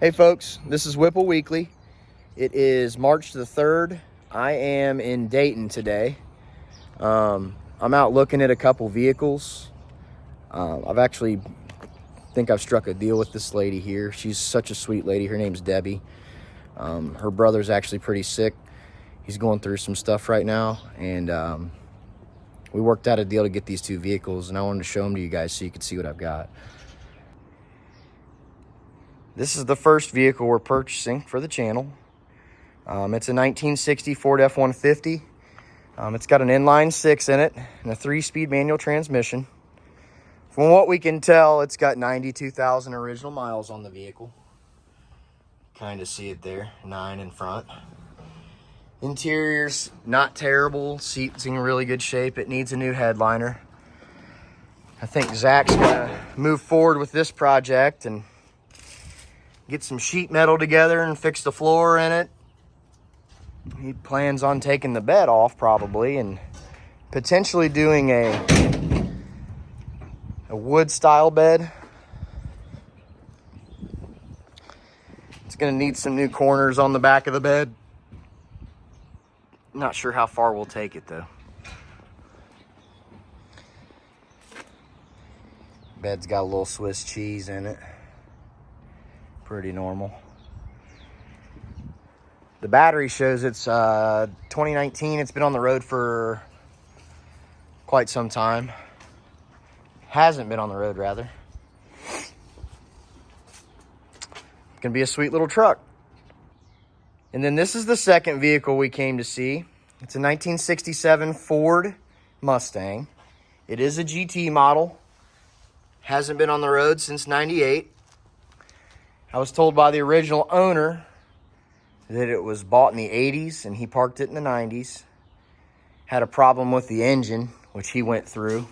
Hey folks, this is Whipple Weekly. It is March the 3rd. I am in Dayton today. I'm out looking at a couple vehicles. Think I've struck a deal with this lady here. She's such a sweet lady. Her name's Debbie. Her brother's actually pretty sick. He's going through some stuff right now, and we worked out a deal to get these two vehicles, and I wanted to show them to you guys so you could see what I've got. This is the first vehicle we're purchasing for the channel. It's a 1960 Ford F-150. It's got an inline 6 in it and a 3-speed manual transmission. From what we can tell, it's got 92,000 original miles on the vehicle. Kind of see it there, 9 in front. Interior's not terrible. Seats in really good shape. It needs a new headliner. I think Zach's gonna move forward with this project and get some sheet metal together and fix the floor in it. He plans on taking the bed off probably and potentially doing a wood style bed. It's gonna need some new corners on the back of the bed. Not sure how far we'll take it though. Bed's got a little Swiss cheese in it. Pretty normal. The battery shows it's 2019. It's been on the road for quite some time. Hasn't been on the road, rather. Gonna be a sweet little truck. And then this is the second vehicle we came to see. It's a 1967 Ford Mustang. It is a GT model. Hasn't been on the road since '98. I was told by the original owner that it was bought in the 80s and he parked it in the 90s. Had a problem with the engine, which he went through.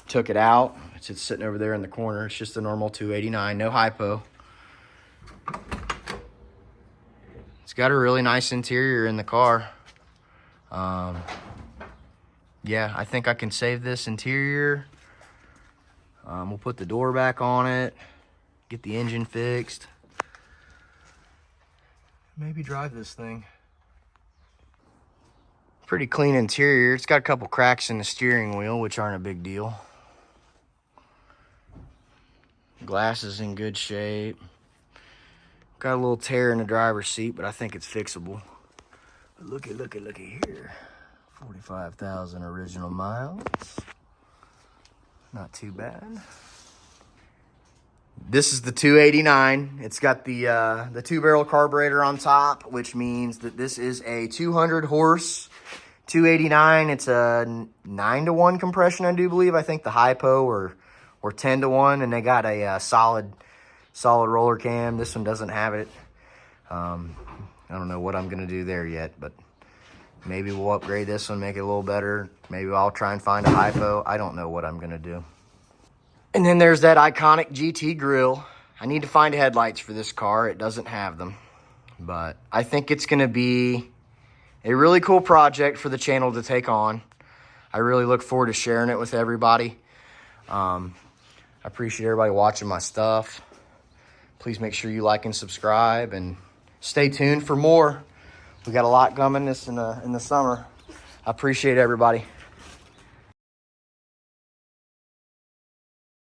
Took it out. It's just sitting over there in the corner. It's just a normal 289, no hypo. It's got a really nice interior in the car. Yeah, I think I can save this interior. We'll put the door back on it. Get the engine fixed. Maybe drive this thing. Pretty clean interior. It's got a couple cracks in the steering wheel, which aren't a big deal. Glass is in good shape. Got a little tear in the driver's seat, but I think it's fixable. But look at here. 45,000 original miles. Not too bad. This is the 289. It's got the 2-barrel carburetor on top, which means that this is a 200 horse 289. It's a 9-to-1 compression, I do believe. I think the hypo or 10-to-1, and they got a solid roller cam. This one doesn't have it. I don't know what I'm gonna do there yet, but maybe we'll upgrade this one, make it a little better. Maybe I'll try and find a hypo. I don't know what I'm gonna do. And then there's that iconic GT grille. I need to find headlights for this car. It doesn't have them. But I think it's going to be a really cool project for the channel to take on. I really look forward to sharing it with everybody. I appreciate everybody watching my stuff. Please make sure you like and subscribe. And stay tuned for more. We got a lot coming in the summer. I appreciate everybody.